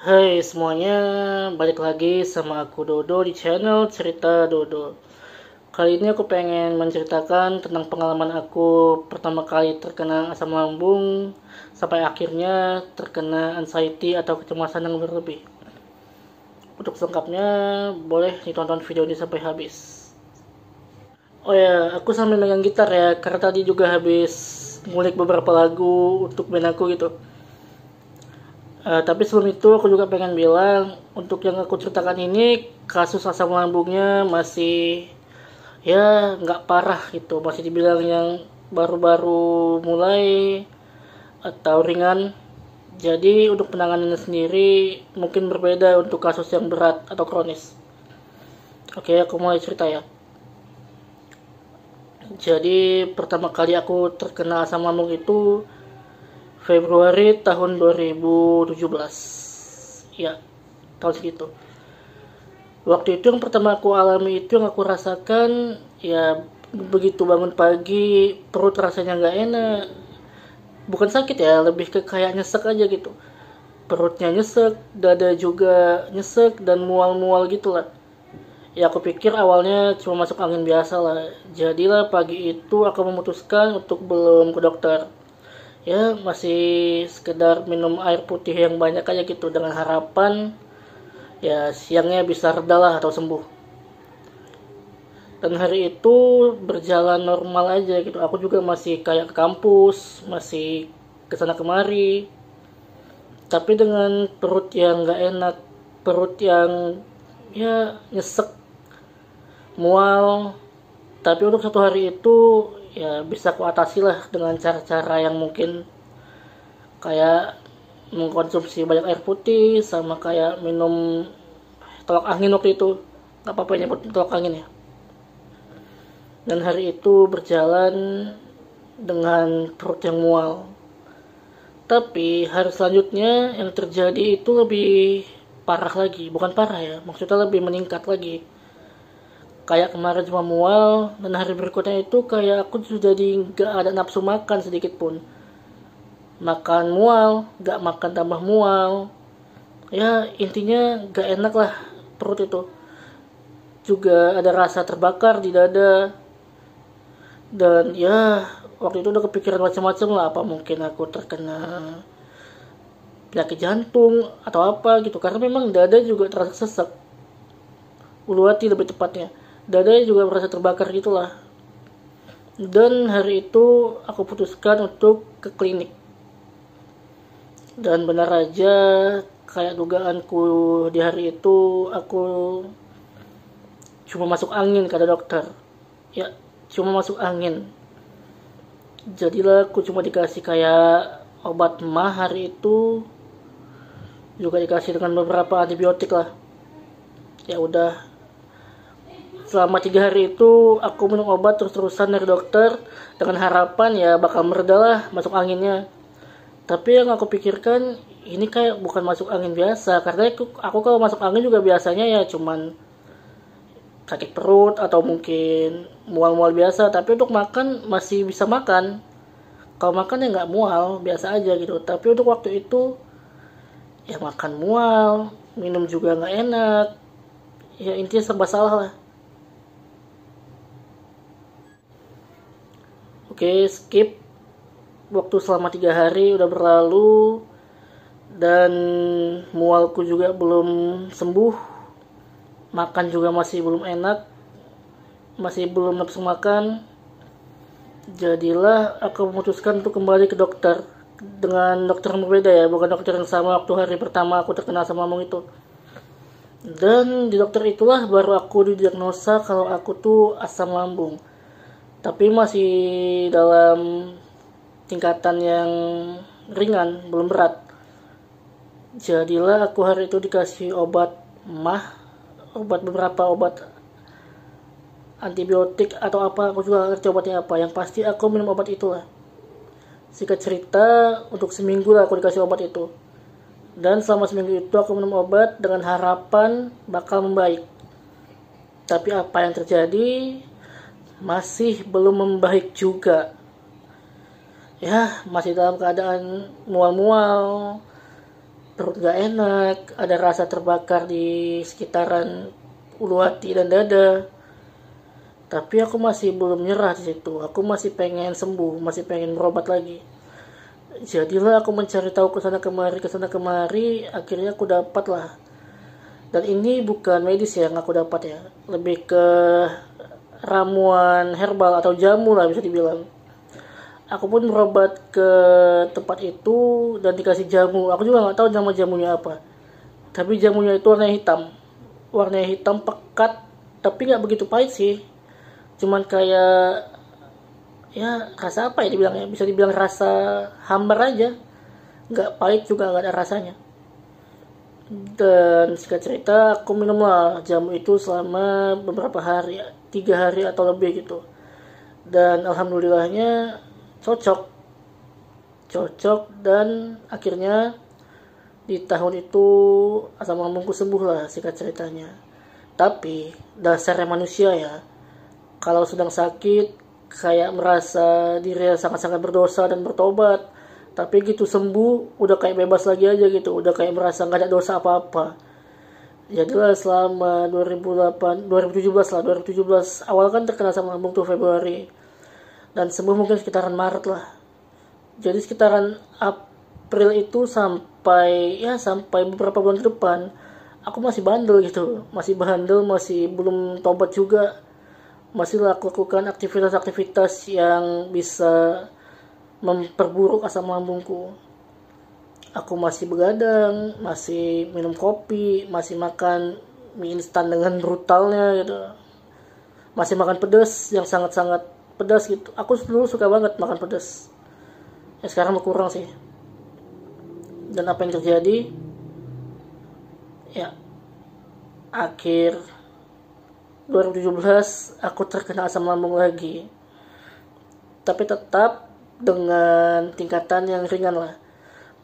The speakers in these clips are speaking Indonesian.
Hai semuanya, balik lagi sama aku Dodo di channel Cerita Dodo. Kali ini aku pengen menceritakan tentang pengalaman aku pertama kali terkena asam lambung sampai akhirnya terkena anxiety atau kecemasan yang berlebih. Untuk selengkapnya, boleh ditonton video ini sampai habis. Oh ya, aku sambil megang gitar ya, karena tadi juga habis ngulik beberapa lagu untuk band aku gitu. Tapi sebelum itu aku juga pengen bilang untuk yang aku ceritakan ini kasus asam lambungnya masih ya nggak parah gitu, masih dibilang yang baru-baru mulai atau ringan. Jadi untuk penanganannya sendiri mungkin berbeda untuk kasus yang berat atau kronis. Oke, aku mulai cerita ya. Jadi pertama kali aku terkena asam lambung itu Februari tahun 2017. Ya, tahun segitu. Waktu itu yang pertama aku alami itu yang aku rasakan ya begitu bangun pagi perut rasanya nggak enak. Bukan sakit ya, lebih ke kayak nyesek aja gitu. Perutnya nyesek, dada juga nyesek dan mual-mual gitu lah. Ya aku pikir awalnya cuma masuk angin biasa lah. Jadilah pagi itu aku memutuskan untuk belum ke dokter. Ya masih sekedar minum air putih yang banyak aja gitu dengan harapan ya siangnya bisa reda lah atau sembuh. Dan hari itu berjalan normal aja gitu, aku juga masih kayak ke kampus, masih kesana kemari, tapi dengan perut yang gak enak, perut yang ya nyesek, mual. Tapi untuk satu hari itu ya bisa aku atasi lah dengan cara-cara yang mungkin kayak mengkonsumsi banyak air putih sama kayak minum tolak angin waktu itu. Gak apa-apa nyebut tolak angin ya. Dan hari itu berjalan dengan perut yang mual. Tapi hari selanjutnya yang terjadi itu lebih parah lagi. Bukan parah ya, maksudnya lebih meningkat lagi. Kayak kemarin cuma mual, dan hari berikutnya itu kayak aku sudah jadi gak ada nafsu makan sedikit pun. Makan mual, gak makan tambah mual. Ya intinya gak enak lah perut itu. Juga ada rasa terbakar di dada. Dan ya waktu itu udah kepikiran macam-macam lah, apa mungkin aku terkena penyakit jantung atau apa gitu, karena memang dada juga terasa sesak, ulu hati lebih tepatnya, dada juga merasa terbakar gitulah. Dan hari itu aku putuskan untuk ke klinik, dan benar aja kayak dugaanku di hari itu aku cuma masuk angin kata dokter. Ya cuma masuk angin. Jadilah aku cuma dikasih kayak obat mah hari itu, juga dikasih dengan beberapa antibiotik lah. Ya udah, selama 3 hari itu aku minum obat terus-terusan dari dokter dengan harapan ya bakal mereda lah masuk anginnya. Tapi yang aku pikirkan ini kayak bukan masuk angin biasa, karena aku kalau masuk angin juga biasanya ya cuman sakit perut atau mungkin mual-mual biasa. Tapi untuk makan masih bisa makan, kalau makan ya nggak mual, biasa aja gitu. Tapi untuk waktu itu ya makan mual, minum juga nggak enak, ya intinya serba salah lah. Oke, skip. Waktu selama 3 hari udah berlalu dan mualku juga belum sembuh, makan juga masih belum enak, masih belum nafsu makan. Jadilah aku memutuskan untuk kembali ke dokter, dengan dokter yang berbeda ya, bukan dokter yang sama waktu hari pertama aku terkena asam lambung itu. Dan di dokter itulah baru aku didiagnosa kalau aku tuh asam lambung, tapi masih dalam tingkatan yang ringan, belum berat. Jadilah aku hari itu dikasih obat mah, beberapa obat antibiotik atau apa, aku juga ngerti obatnya apa. Yang pasti aku minum obat itulah. Singkat cerita, untuk seminggu lah aku dikasih obat itu. Dan selama seminggu itu aku minum obat dengan harapan bakal membaik. Tapi apa yang terjadi, masih belum membaik juga. Ya masih dalam keadaan mual-mual, perut gak enak, ada rasa terbakar di sekitaran ulu hati dan dada. Tapi aku masih belum nyerah di situ. Aku masih pengen sembuh, masih pengen berobat lagi. Jadilah aku mencari tahu ke sana kemari, akhirnya aku dapat lah. Dan ini bukan medis yang aku dapat ya, lebih ke ramuan herbal atau jamu lah bisa dibilang. Aku pun berobat ke tempat itu dan dikasih jamu. Aku juga nggak tahu nama jamunya apa. Tapi jamunya itu warna hitam. Warna hitam pekat, tapi nggak begitu pahit sih. Cuman kayak ya rasa apa ya dibilangnya? Bisa dibilang rasa hambar aja. Nggak pahit juga nggak ada rasanya. Dan singkat cerita aku minumlah jamu itu selama beberapa hari, 3 hari atau lebih gitu. Dan alhamdulillahnya cocok dan akhirnya di tahun itu asam lambungku sembuh lah singkat ceritanya. Tapi dasarnya manusia ya, kalau sedang sakit kayak merasa diri sangat-sangat berdosa dan bertobat, tapi gitu sembuh udah kayak bebas lagi aja gitu, udah kayak merasa nggak ada dosa apa-apa. Jadilah selama 2017 awal kan terkena asam lambung tuh Februari, dan sembuh mungkin sekitaran Maret lah. Jadi sekitaran April itu sampai beberapa bulan ke depan aku masih bandel gitu, masih belum tobat juga, masih lakukan aktivitas-aktivitas yang bisa memperburuk asam lambungku. Aku masih begadang, masih minum kopi, masih makan mie instan dengan brutalnya gitu, masih makan pedas yang sangat-sangat pedas gitu. Aku dulu suka banget makan pedas, ya sekarang berkurang sih. Dan apa yang terjadi ya, akhir 2017 aku terkena asam lambung lagi, tapi tetap dengan tingkatan yang ringan lah,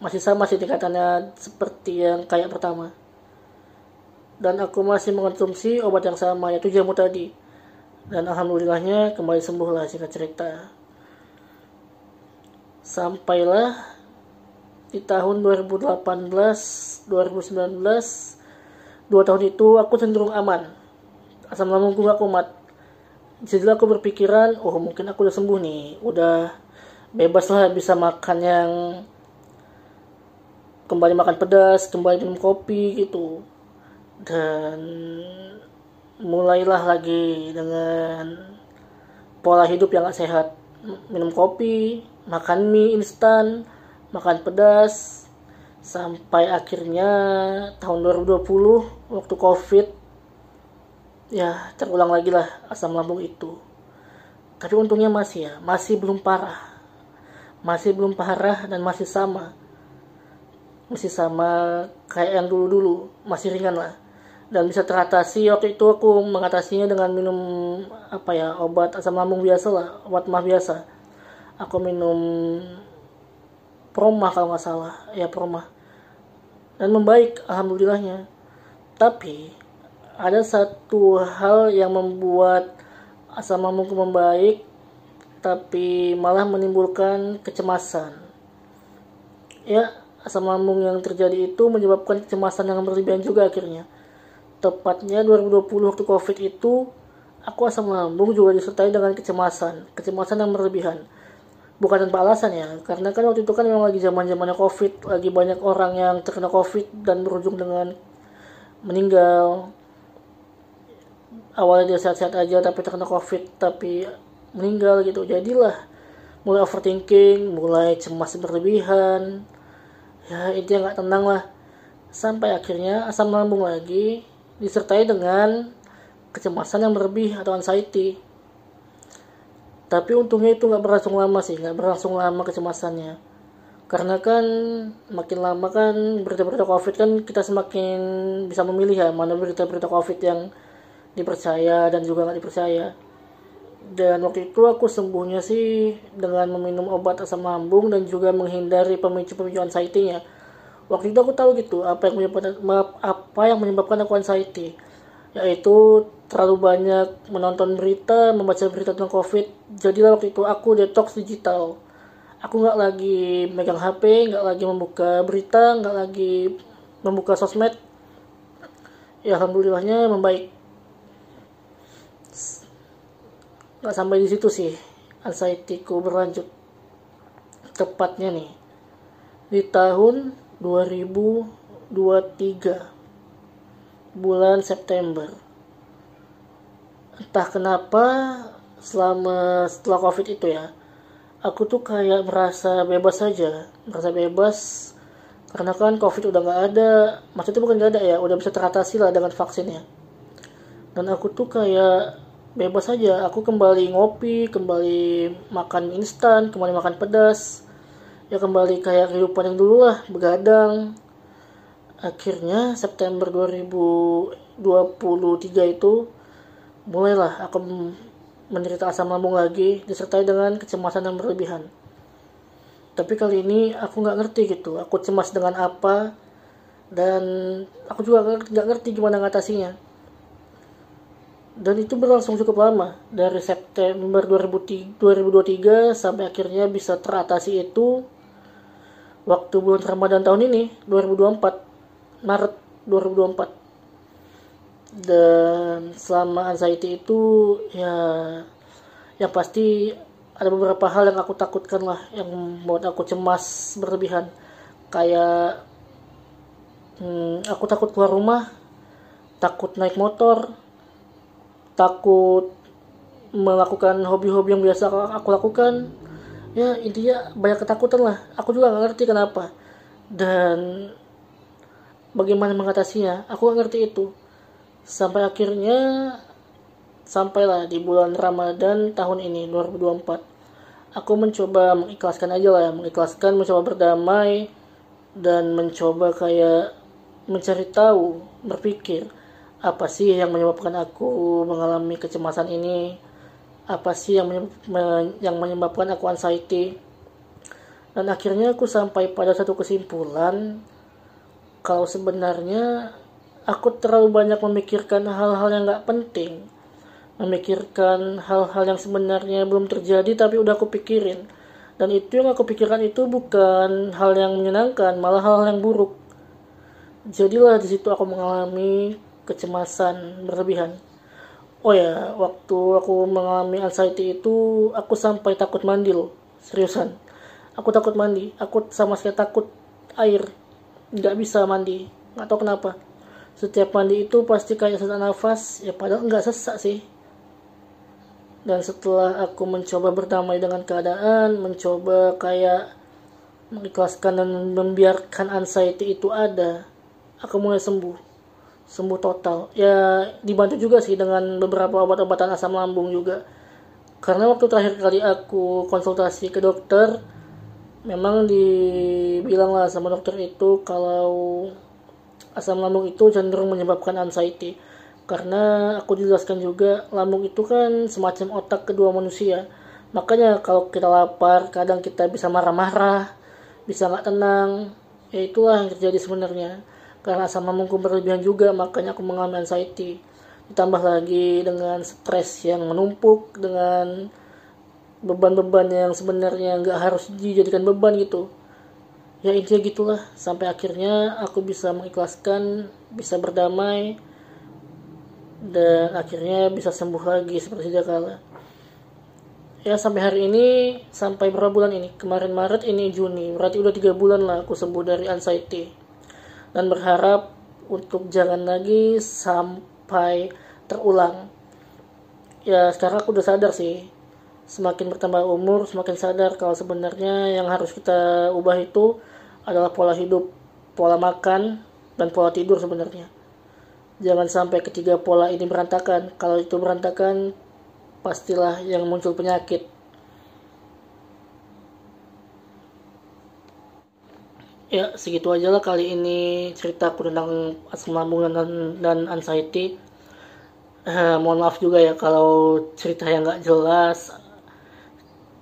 masih sama sih tingkatannya seperti yang kayak pertama. Dan aku masih mengonsumsi obat yang sama, yaitu jamu tadi. Dan alhamdulillahnya kembali sembuh lah singkat cerita. Sampailah di tahun 2018, 2019, 2 tahun itu aku cenderung aman. Asam lambungku gak kumat. Jadi aku berpikiran, oh mungkin aku udah sembuh nih, udah bebas lah, bisa makan yang kembali makan pedas, kembali minum kopi gitu. Dan mulailah lagi dengan pola hidup yang gak sehat, minum kopi, makan mie instan, makan pedas, sampai akhirnya tahun 2020 waktu covid ya terulang lagi lah asam lambung itu. Tapi untungnya masih belum parah dan masih sama kayak yang dulu masih ringan lah. Dan bisa teratasi. Waktu itu aku mengatasinya dengan minum obat asam lambung biasa lah, obat mah biasa. Aku minum Promah kalau nggak salah, ya Promah, dan membaik alhamdulillahnya. Tapi ada satu hal yang membuat asam lambungku membaik tapi malah menimbulkan kecemasan. Ya, asam lambung yang terjadi itu menyebabkan kecemasan yang berlebihan juga akhirnya. Tepatnya 2020 waktu covid itu, aku asam lambung juga disertai dengan kecemasan yang berlebihan. Bukan tanpa alasan ya, karena kan waktu itu kan memang lagi zaman-zamannya covid, lagi banyak orang yang terkena covid dan berujung dengan meninggal. Awalnya dia sehat-sehat aja tapi terkena covid, tapi meninggal gitu. Jadilah mulai overthinking, mulai cemas berlebihan, ya intinya gak tenang lah. Sampai akhirnya asam lambung lagi disertai dengan kecemasan yang berlebih atau anxiety. Tapi untungnya itu gak berlangsung lama kecemasannya. Karena kan makin lama kan berita-berita covid kan kita semakin bisa memilih ya, mana berita-berita covid yang dipercaya dan juga gak dipercaya. Dan waktu itu aku sembuhnya sih dengan meminum obat asam lambung dan juga menghindari pemicu-pemicu anxiety-nya. Waktu itu aku tahu gitu apa yang menyebabkan aku anxiety, yaitu terlalu banyak menonton berita, membaca berita tentang covid. Jadilah waktu itu aku detox digital. Aku nggak lagi megang HP, nggak lagi membuka berita, nggak lagi membuka sosmed. Ya alhamdulillahnya membaik. Nggak sampai di situ sih anxiety-ku berlanjut. Tepatnya nih di tahun 2023 bulan September. Entah kenapa setelah COVID itu ya, aku tuh kayak merasa bebas saja, merasa bebas karena kan COVID udah nggak ada, maksudnya bukan nggak ada ya, udah bisa teratasi lah dengan vaksinnya. Dan aku tuh kayak bebas saja, aku kembali ngopi, kembali makan instan, kembali makan pedas, ya kembali kayak kehidupan yang dulu lah, begadang. Akhirnya September 2023 itu mulailah aku menderita asam lambung lagi, disertai dengan kecemasan yang berlebihan. Tapi kali ini aku nggak ngerti gitu, aku cemas dengan apa, dan aku juga nggak ngerti gimana ngatasinya. Dan itu berlangsung cukup lama, dari September 2023 sampai akhirnya bisa teratasi itu waktu bulan Ramadan tahun ini, 2024, Maret 2024. Dan selama anxiety itu ya yang pasti ada beberapa hal yang aku takutkan lah, yang membuat aku cemas berlebihan. Kayak aku takut keluar rumah, takut naik motor, takut melakukan hobi-hobi yang biasa aku lakukan. Ya intinya banyak ketakutan lah, aku juga gak ngerti kenapa dan bagaimana mengatasinya, aku gak ngerti itu. Sampai akhirnya sampailah di bulan Ramadan tahun ini 2024, aku mencoba mengikhlaskan aja lah ya, mencoba berdamai dan mencoba kayak mencari tahu, berpikir apa sih yang menyebabkan aku mengalami kecemasan ini, apa sih yang menyebabkan aku anxiety. Dan akhirnya aku sampai pada satu kesimpulan kalau sebenarnya aku terlalu banyak memikirkan hal-hal yang gak penting, memikirkan hal-hal yang sebenarnya belum terjadi tapi udah aku pikirin. Dan itu yang aku pikirkan itu bukan hal yang menyenangkan, malah hal yang buruk. Jadilah di situ aku mengalami kecemasan berlebihan. Oh ya, waktu aku mengalami anxiety itu, aku sampai takut mandi loh, seriusan. Aku takut mandi, aku sama sekali takut air, nggak bisa mandi, nggak tahu kenapa. Setiap mandi itu pasti kayak sesak nafas, ya padahal nggak sesak sih. Dan setelah aku mencoba berdamai dengan keadaan, mencoba kayak mengikhlaskan dan membiarkan anxiety itu ada, aku mulai sembuh total. Ya dibantu juga sih dengan beberapa obat-obatan asam lambung juga. Karena waktu terakhir kali aku konsultasi ke dokter, memang dibilang lah sama dokter itu kalau asam lambung itu cenderung menyebabkan anxiety. Karena aku dijelaskan juga lambung itu kan semacam otak kedua manusia. Makanya kalau kita lapar, kadang kita bisa marah-marah, bisa nggak tenang. Ya itulah yang terjadi sebenarnya. Karena asam lambungku berlebihan juga, makanya aku mengalami anxiety. Ditambah lagi dengan stres yang menumpuk, dengan beban-beban yang sebenarnya nggak harus dijadikan beban gitu. Ya intinya gitulah, sampai akhirnya aku bisa mengikhlaskan, bisa berdamai, dan akhirnya bisa sembuh lagi seperti sedia kala. Ya sampai hari ini, sampai berapa bulan ini? Kemarin Maret, ini Juni, berarti udah 3 bulan lah aku sembuh dari anxiety. Dan berharap untuk jangan lagi sampai terulang. Ya sekarang aku udah sadar sih, semakin bertambah umur semakin sadar kalau sebenarnya yang harus kita ubah itu adalah pola hidup, pola makan, dan pola tidur sebenarnya. Jangan sampai ketiga pola ini berantakan. Kalau itu berantakan, pastilah yang muncul penyakit. Ya segitu aja lah kali ini ceritaku tentang asam lambung dan anxiety. Mohon maaf juga ya kalau cerita yang gak jelas,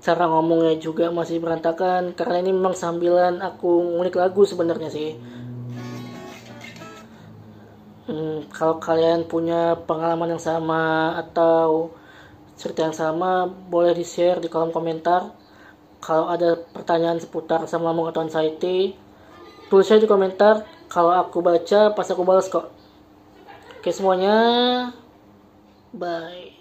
cara ngomongnya juga masih berantakan, karena ini memang sambilan aku ngulik lagu sebenarnya sih. Kalau kalian punya pengalaman yang sama atau cerita yang sama, boleh di share di kolom komentar. Kalau ada pertanyaan seputar sama lambung atau anxiety, tulis aja di komentar. Kalau aku baca, pas aku balas kok. Oke semuanya, bye.